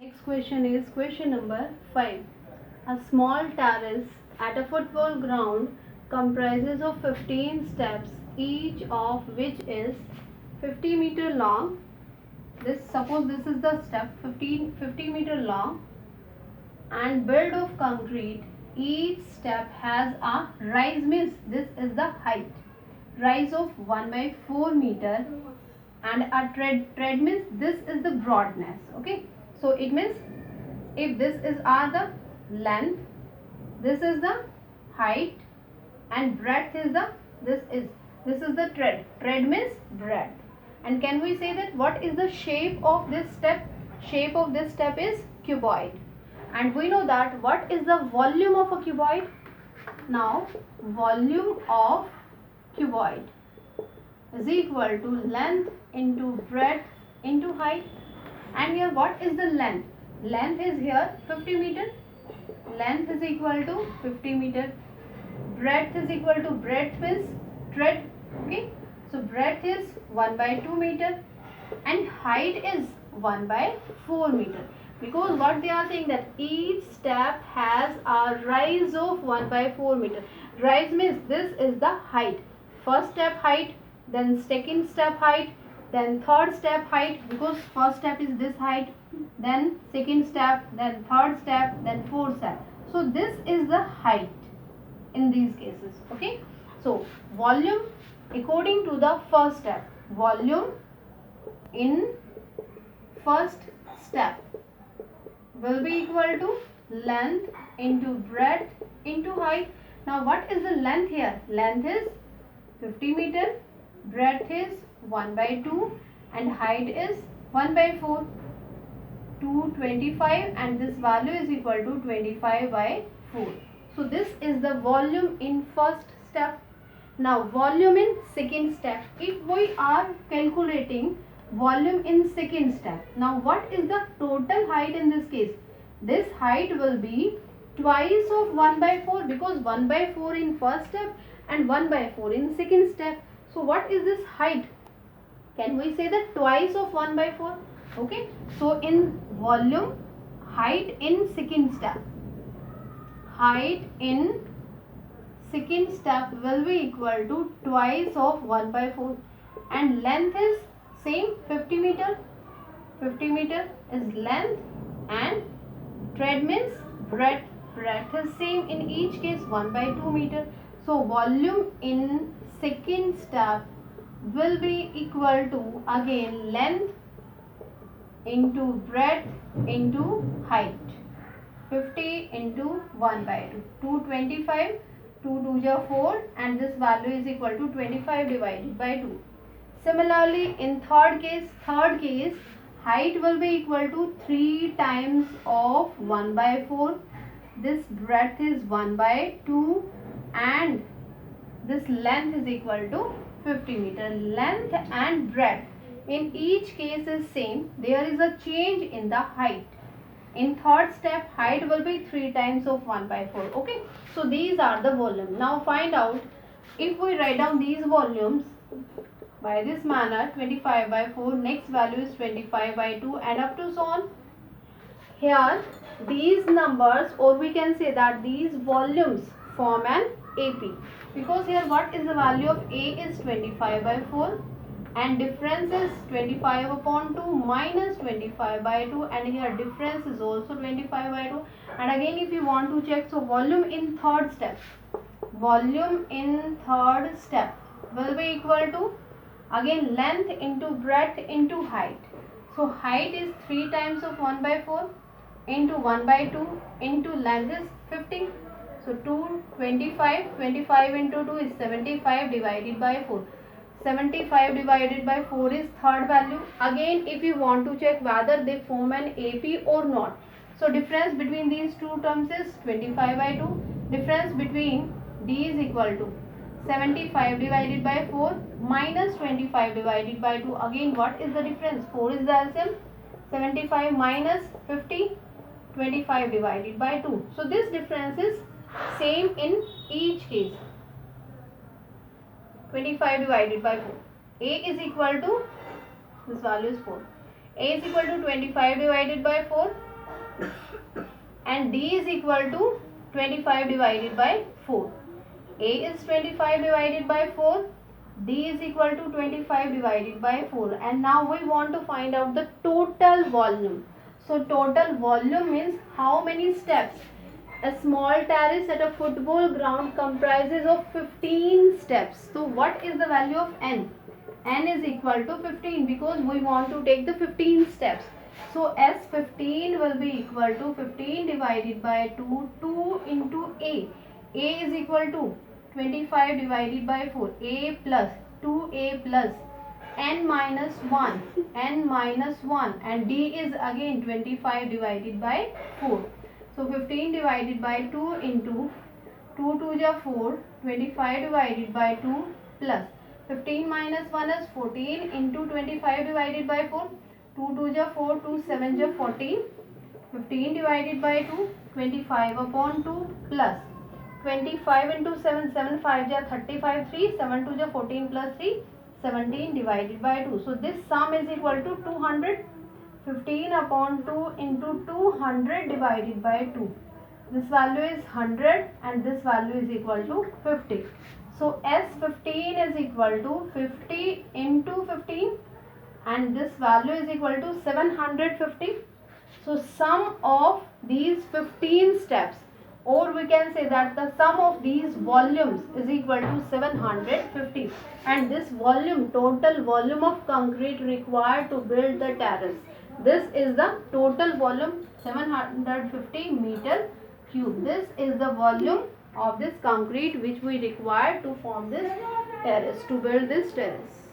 Next question is question number 5. A small terrace at a football ground comprises of 15 steps, each of which is 50-meter long. Suppose this is the step 50-meter long and built of concrete. Each step has a rise, means this is the height, rise of 1/4 meter, and a tread means this is the broadness. Okay, so it means if this is the length, this is the height, and breadth is the this is the tread means breadth. And can we say that what is the shape of this step? Shape of this step is cuboid. And we know that what is the volume of a cuboid? Now volume of cuboid is equal to length into breadth into height. And here what is the length? Length is here 50 meter. Length is equal to 50 meter. Breadth is equal to breadth is tread. Okay, so breadth is 1/2 meter and height is 1/4 meter. Because what they are saying that each step has a rise of 1/4 meter. Rise means this is the height. First step height, then second step height, then third step height, because first step is this height, then second step, then third step, then fourth step. So this is the height in these cases. Okay, so volume according to the first step, volume in first step will be equal to length into breadth into height. Now what is the length here? Length is 50 meter, breadth is 1/2 and height is 1/4. 225, and this value is equal to 25/4. So this is the volume in first step. Now volume in second step. If we are calculating volume in second step, now what is the total height in this case? This height will be twice of 1/4, because 1/4 in first step and 1/4 in second step. So what is this height? Can we say that twice of 1/4? Okay, so in volume, height in second step, height in second step will be equal to twice of 1/4, and length is same 50 meter. 50 meter is length, and tread means breadth. Breadth is same in each case 1/2 meter. So volume in second step will be equal to again length into breadth into height. 50 into 1/2, 225, 2 2 are 4, and this value is equal to 25 divided by 2. Similarly in third case height will be equal to 3 times of 1/4. This breadth is 1/2 and this length is equal to 50 meter. Length and breadth in each case is same. There is a change in the height. In third step, height will be 3 times of 1/4. Okay, so these are the volume. Now find out, if we write down these volumes by this manner, 25/4, next value is 25/2, and up to so on. Here these numbers, or we can say that these volumes form an AP, because here what is the value of A is 25/4 and difference is 25/2 minus 25/2, and here difference is also 25/2. And again if you want to check, so volume in third step, volume in third step will be equal to again length into breadth into height. So height is 3 times of 1/4 into 1/2 into length is 50. So 225, 25 into 2 is 75 divided by 4. 75 divided by 4 is third value. Again if you want to check whether they form an AP or not, so difference between these two terms is 25/2. Difference between D is equal to 75 divided by 4 minus 25 divided by 2. Again what is the difference? 4 is the LCM. 75 minus 50, 25 divided by 2. So this difference is same in each case. 25 divided by 4. A is equal to, this value is 4. A is equal to 25 divided by 4 and D is equal to 25 divided by 4. A is 25 divided by 4. D is equal to 25 divided by 4. And now we want to find out the total volume. So total volume means how many steps. A small terrace at a football ground comprises of 15 steps. So what is the value of n? N is equal to 15 because we want to take the 15 steps. So S15 will be equal to 15 divided by 2, 2 into A. A is equal to 25 divided by 4. A plus 2A plus n minus 1, n minus 1, and D is again 25 divided by 4. So 15 divided by 2 into 2 2 ja 4, 25 divided by 2 plus 15 minus 1 is 14 into 25 divided by 4. 2 2 ja 4, 2 7 ja 14. 15 divided by 2, 25 upon 2 plus 25 into 7, 7 5 ja 35, 3, 7 2 ja 14 plus 3, 17 divided by 2. So this sum is equal to 200. 15 upon 2 into 200 divided by 2. This value is 100 and this value is equal to 50. So S15 is equal to 50 into 15 and this value is equal to 750. So sum of these 15 steps, or we can say that the sum of these volumes is equal to 750, and this volume, total volume of concrete required to build the terrace, this is the total volume 750 meter cube. This is the volume of this concrete which we require to form this terrace, to build this terrace.